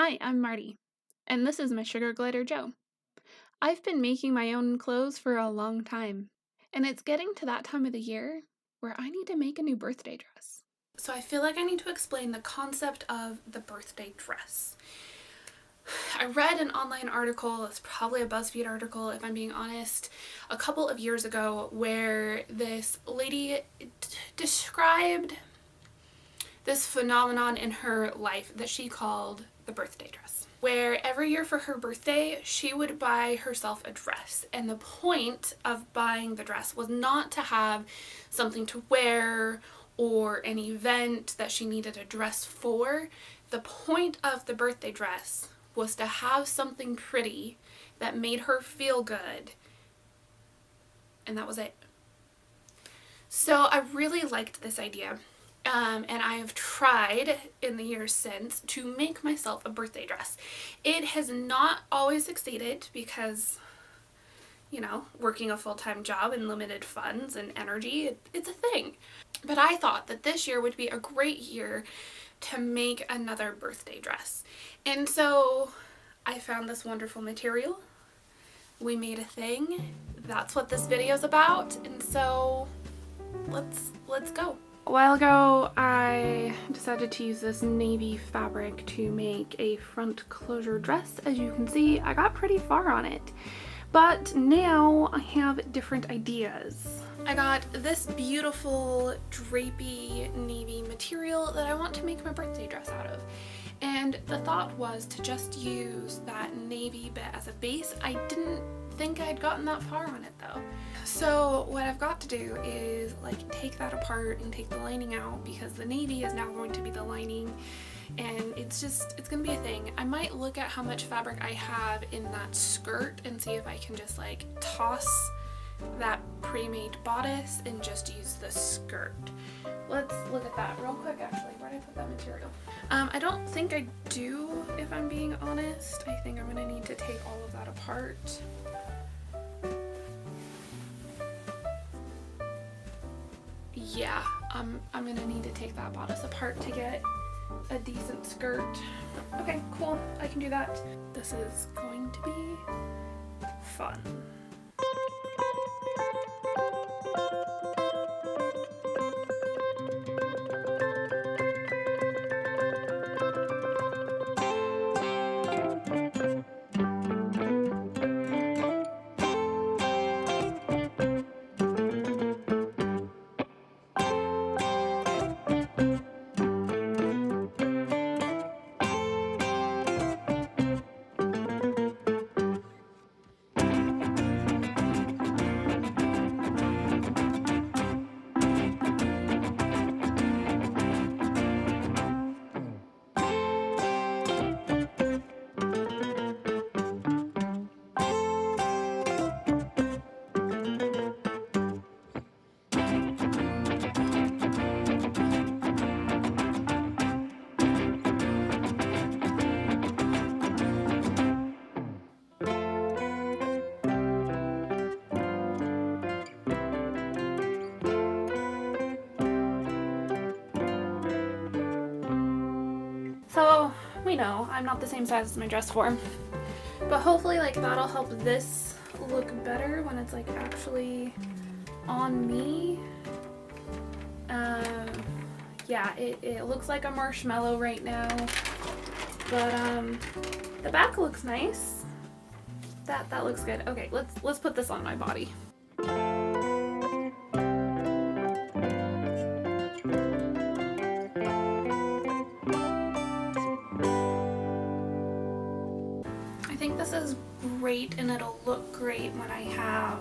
Hi, I'm Marty, and this is my sugar glider Joe. I've been making my own clothes for a long time, and it's getting to that time of the year where I need to make a new birthday dress. So I feel like I need to explain the concept of the birthday dress. I read an online article, it's probably a BuzzFeed article if I'm being honest, a couple of years ago where this lady described this phenomenon in her life that she called the birthday dress, where every year for her birthday she would buy herself a dress, and the point of buying the dress was not to have something to wear or an event that she needed a dress for. The point of the birthday dress was to have something pretty that made her feel good, and that was it. So I really liked this idea. And I have tried in the years since to make myself a birthday dress. It has not always succeeded because, you know, working a full-time job and limited funds and energy, it's a thing. But I thought that this year would be a great year to make another birthday dress. And so I found this wonderful material. We made a thing. That's what this video is about. And so let's go. A while ago, I decided to use this navy fabric to make a front closure dress. As you can see, I got pretty far on it, but now I have different ideas. I got this beautiful drapey navy material that I want to make my birthday dress out of. And the thought was to just use that navy bit as a base. I didn't think I'd gotten that far on it though. So what I've got to do is like take that apart and take the lining out, because the navy is now going to be the lining, and it's gonna be a thing. I might look at how much fabric I have in that skirt and see if I can just like toss that pre-made bodice and just use the skirt. Let's look at that real quick actually. Where did I put that material? I don't think I do, if I'm being honest. I think I'm gonna need to take all of that apart. Yeah, I'm gonna need to take that bodice apart to get a decent skirt. Okay, cool, I can do that. This is going to be fun. So we know I'm not the same size as my dress form, but hopefully like that'll help this look better when it's like actually on me. Yeah, it looks like a marshmallow right now, but the back looks nice. That looks good. Okay, let's put this on my body. I think this is great, and it'll look great when I have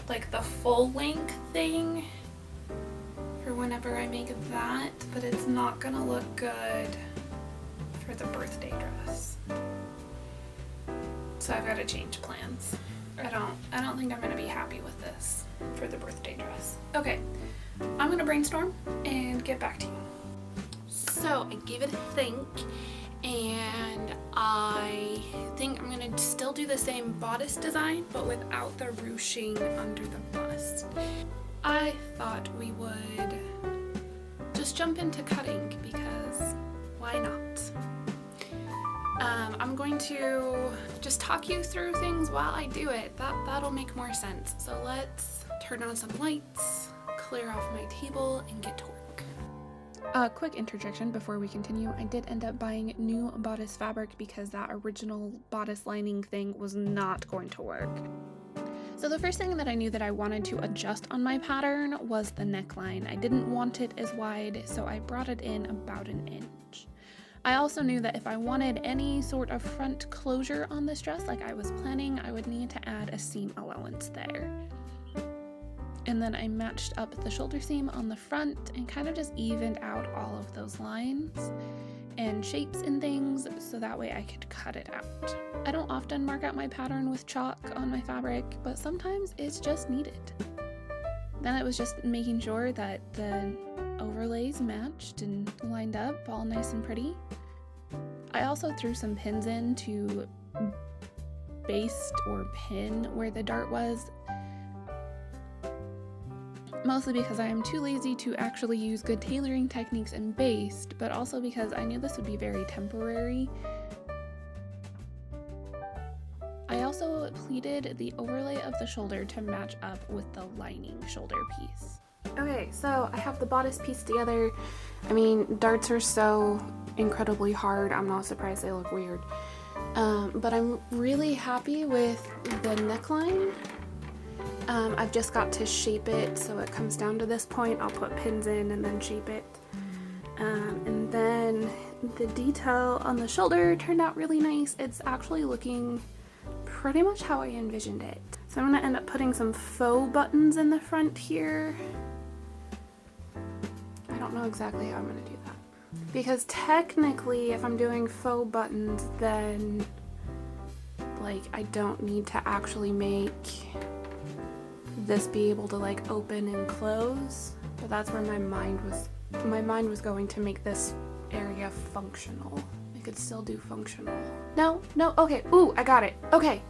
like the full length thing for whenever I make that, but it's not gonna look good for the birthday dress. So I've got to change plans. I don't think I'm gonna be happy with this for the birthday dress. Okay, I'm gonna brainstorm and get back to you. So I gave it a think, and I think I'm gonna still do the same bodice design but without the ruching under the bust. I thought we would just jump into cutting because why not? I'm going to just talk you through things while I do it. That'll make more sense. So let's turn on some lights, clear off my table, and get to work. A quick interjection before we continue. I did end up buying new bodice fabric because that original bodice lining thing was not going to work. So the first thing that I knew that I wanted to adjust on my pattern was the neckline. I didn't want it as wide, so I brought it in about an inch. I also knew that if I wanted any sort of front closure on this dress like I was planning, I would need to add a seam allowance there. And then I matched up the shoulder seam on the front and kind of just evened out all of those lines and shapes and things so that way I could cut it out. I don't often mark out my pattern with chalk on my fabric, but sometimes it's just needed. Then it was just making sure that the overlays matched and lined up all nice and pretty. I also threw some pins in to baste or pin where the dart was, mostly because I am too lazy to actually use good tailoring techniques and baste, but also because I knew this would be very temporary. I also pleated the overlay of the shoulder to match up with the lining shoulder piece. Okay, so I have the bodice piece together. I mean, darts are so incredibly hard, I'm not surprised they look weird. But I'm really happy with the neckline. I've just got to shape it so it comes down to this point. I'll put pins in and then shape it. And then the detail on the shoulder turned out really nice. It's actually looking pretty much how I envisioned it. So I'm gonna end up putting some faux buttons in the front here. I don't know exactly how I'm gonna do that. Because technically, if I'm doing faux buttons, then like I don't need to actually make this be able to like open and close. But that's where my mind was going to make this area functional. I could still do functional. No, okay, ooh, I got it. Okay.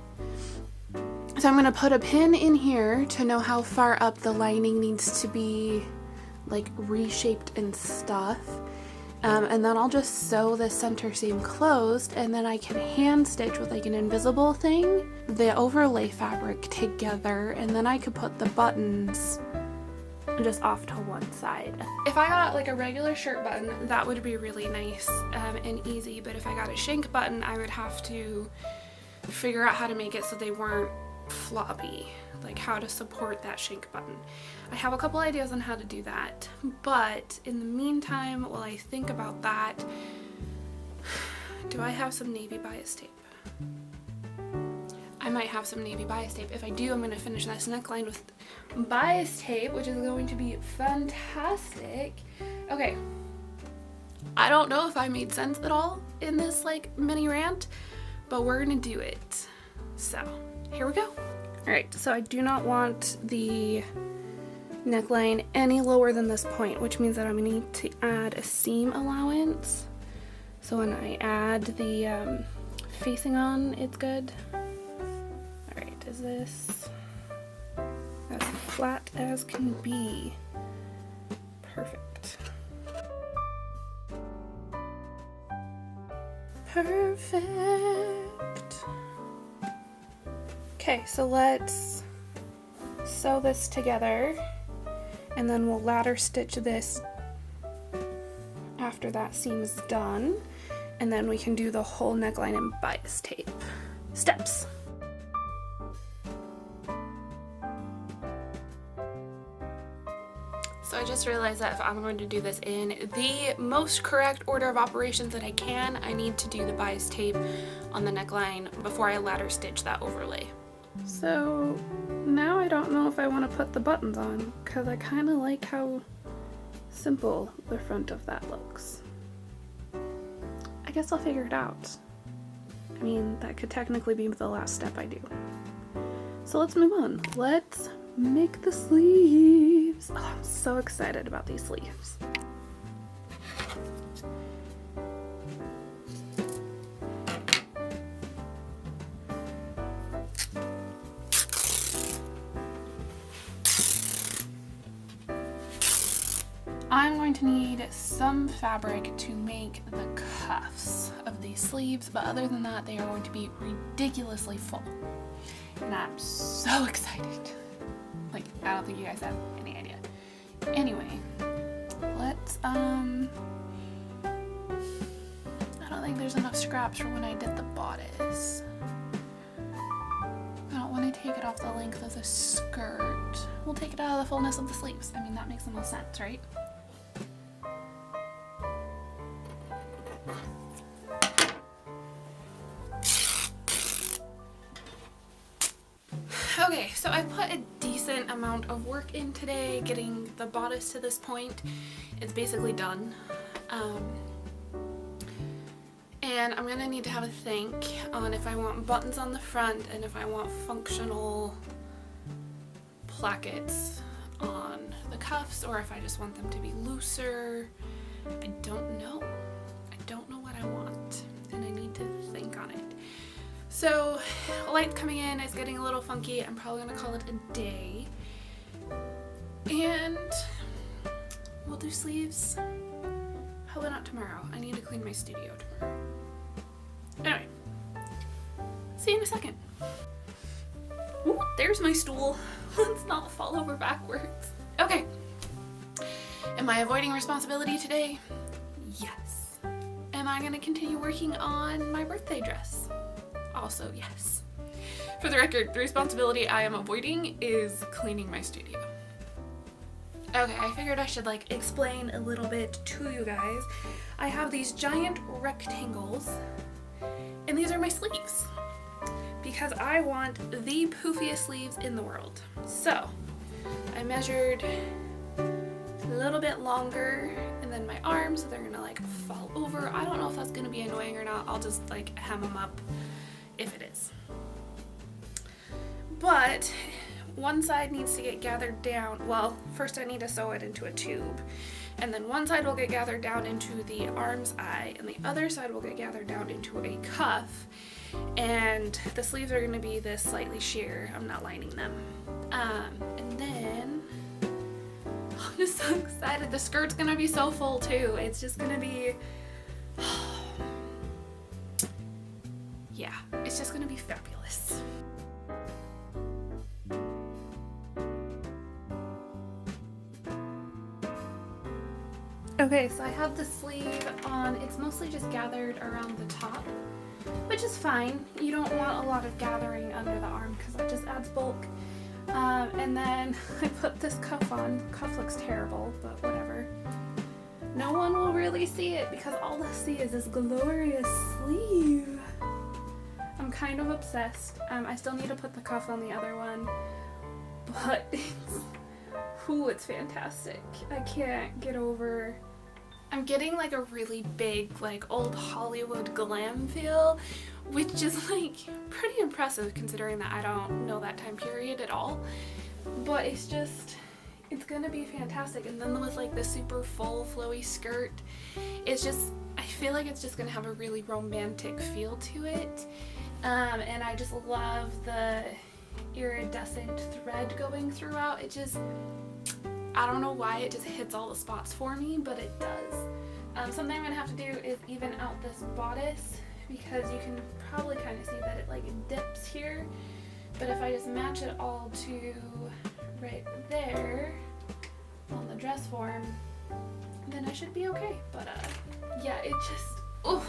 So I'm gonna put a pin in here to know how far up the lining needs to be like reshaped and stuff. And then I'll just sew the center seam closed, and then I can hand stitch with like an invisible thing the overlay fabric together, and then I could put the buttons just off to one side. If I got like a regular shirt button, that would be really nice and easy, but if I got a shank button, I would have to figure out how to make it so they weren't floppy, like how to support that shank button. I have a couple ideas on how to do that, but in the meantime, while I think about that, do I have some navy bias tape? I might have some navy bias tape. If I do, I'm going to finish this neckline with bias tape, which is going to be fantastic. Okay, I don't know if I made sense at all in this like mini rant, but we're going to do it. So here we go. All right, so I do not want the neckline any lower than this point, which means that I'm gonna need to add a seam allowance. So when I add the facing on, it's good. All right, is this as flat as can be? Perfect. Perfect. Okay, so let's sew this together, and then we'll ladder stitch this after that seam is done, and then we can do the whole neckline in bias tape. Steps. So I just realized that if I'm going to do this in the most correct order of operations that I can, I need to do the bias tape on the neckline before I ladder stitch that overlay. So now I don't know if I want to put the buttons on, because I kind of like how simple the front of that looks. I guess I'll figure it out. I mean, that could technically be the last step I do. So let's move on. Let's make the sleeves. Oh, I'm so excited about these sleeves. I'm going to need some fabric to make the cuffs. of these sleeves, but other than that, they are going to be ridiculously full. And I'm so excited. Like, I don't think you guys have any idea. Anyway, let's, I don't think there's enough scraps for when I did the bodice. I don't want to take it off the length of the skirt. We'll take it out of the fullness of the sleeves. I mean, that makes the most sense, right? Okay, so I put a decent amount of work in today getting the bodice to this point. It's basically done. And I'm gonna need to have a think on if I want buttons on the front and if I want functional plackets on the cuffs, or if I just want them to be looser. I don't know. I don't know what I want, and I need to think on it. So, light coming in is getting a little funky. I'm probably gonna call it a day. And we'll do sleeves. How about not tomorrow? I need to clean my studio tomorrow. Anyway, see you in a second. Ooh, there's my stool. Let's not fall over backwards. Okay. Am I avoiding responsibility today? Yes. Am I gonna continue working on my birthday dress? Also, yes. For the record, the responsibility I am avoiding is cleaning my studio. Okay, I figured I should like explain a little bit to you guys. I have these giant rectangles, and these are my sleeves because I want the poofiest sleeves in the world. So I measured a little bit longer and then my arms, so they're gonna like fall over. I don't know if that's gonna be annoying or not. I'll just like hem them up if it is. But one side needs to get gathered down. Well, first I need to sew it into a tube, and then one side will get gathered down into the arm's eye, and the other side will get gathered down into a cuff. And the sleeves are going to be this slightly sheer. I'm not lining them. And then I'm just so excited. The skirt's going to be so full too. It's just going to be, yeah, it's just going to be fabulous. Okay, so I have the sleeve on. It's mostly just gathered around the top, which is fine. You don't want a lot of gathering under the arm because that just adds bulk. And then I put this cuff on. The cuff looks terrible, but whatever. No one will really see it because all they'll see is this glorious sleeve. I'm kind of obsessed. I still need to put the cuff on the other one, but it's fantastic. I can't get over. I'm getting like a really big, like old Hollywood glam feel, which is like pretty impressive considering that I don't know that time period at all. But it's gonna be fantastic. And then with like the super full flowy skirt, it's just, I feel like it's just gonna have a really romantic feel to it. And I just love the iridescent thread going throughout. It just, I don't know why it just hits all the spots for me, but it does. Something I'm gonna have to do is even out this bodice because you can probably kind of see that it like dips here. But if I just match it all to right there on the dress form, then I should be okay. But yeah, it just, oh,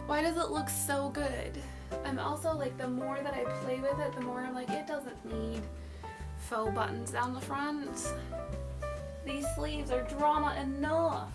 why does it look so good? I'm also like, the more that I play with it, the more I'm like, it doesn't need faux buttons down the front. These sleeves are drama enough.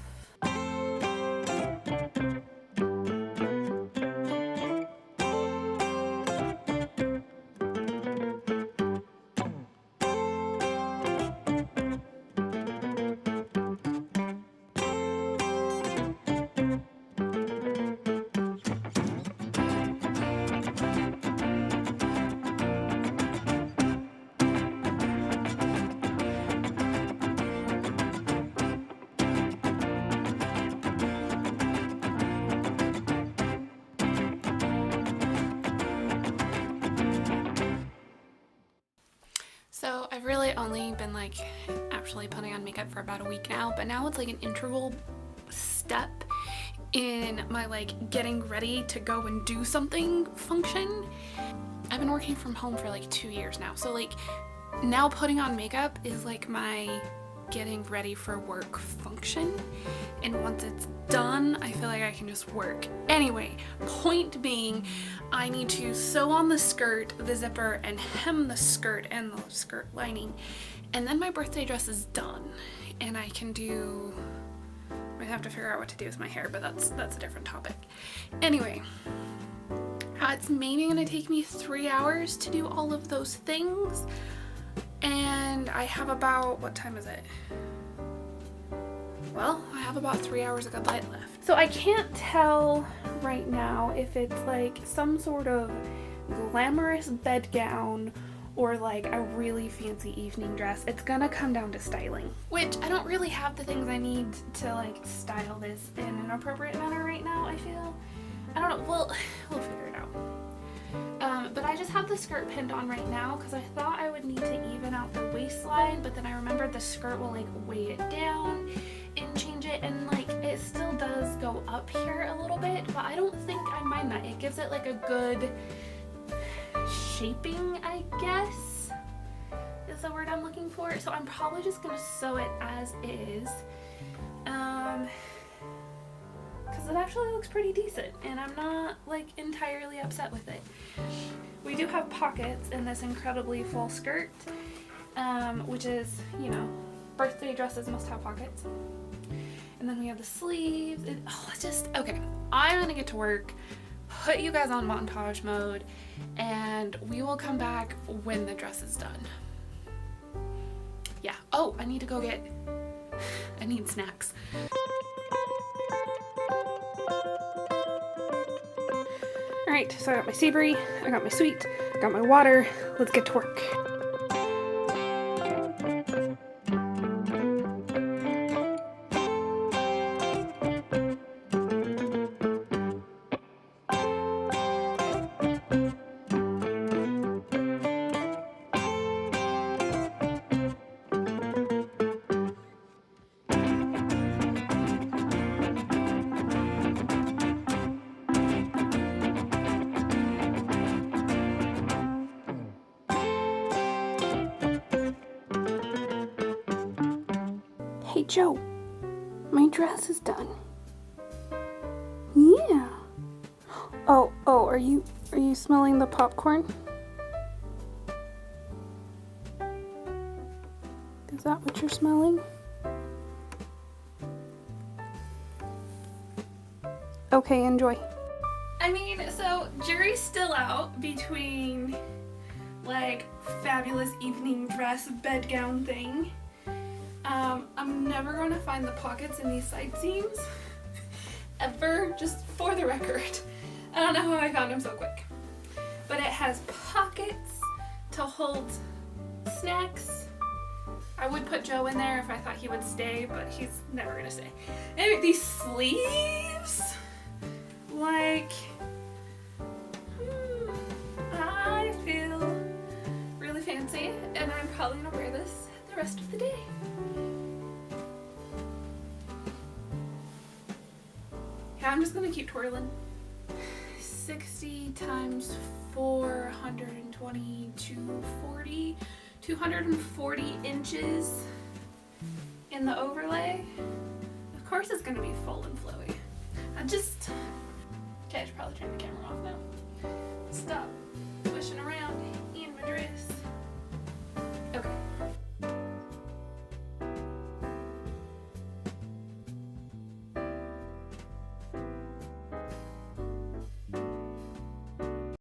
So I've really only been like actually putting on makeup for about a week now, but now it's like an integral step in my like getting ready to go and do something function. I've been working from home for like 2 years now, so like now putting on makeup is like my getting ready for work function, and once it's done I feel like I can just work. Anyway, point being, I need to sew on the skirt, the zipper, and hem the skirt and the skirt lining, and then my birthday dress is done and I can do, I have to figure out what to do with my hair, but that's a different topic. Anyway, it's maybe gonna take me 3 hours to do all of those things, and I have about, what time is it? Well, I have about 3 hours of good light left. So I can't tell right now if it's like some sort of glamorous bed gown or like a really fancy evening dress. It's gonna come down to styling, which I don't really have the things I need to like style this in an appropriate manner right now, I feel. I don't know, we'll figure it out. But I just have the skirt pinned on right now because I thought I would need to even out the waistline, but then I remembered the skirt will like weigh it down and change it, and like it still does go up here a little bit, but I don't think I mind that. It gives it like a good shaping, I guess is the word I'm looking for. So I'm probably just gonna sew it as is, because it actually looks pretty decent and I'm not like entirely upset with it. We do have pockets in this incredibly full skirt, which is, you know, birthday dresses must have pockets. And then we have the sleeves. Okay, I'm gonna get to work, put you guys on montage mode, and we will come back when the dress is done. Yeah, oh, I need to go I need snacks. Alright, so I got my savory, I got my sweet, I got my water. Let's get to work. Hey Joe, my dress is done. Yeah. Oh, are you smelling the popcorn? Is that what you're smelling? Okay, enjoy. I mean, so jury's still out between like fabulous evening dress bed gown thing. I'm never going to find the pockets in these side seams ever, just for the record. I don't know how I found them so quick, but it has pockets to hold snacks. I would put Joe in there if I thought he would stay, but he's never gonna stay. Anyway, these sleeves, like, I feel really fancy, and I'm probably gonna wear this the rest of the day. Yeah, I'm just gonna keep twirling. 60 times 420, 240 inches in the overlay. Of course it's gonna be full and flowy. Okay, I should probably turn the camera off now. Stop swishing around in my dress.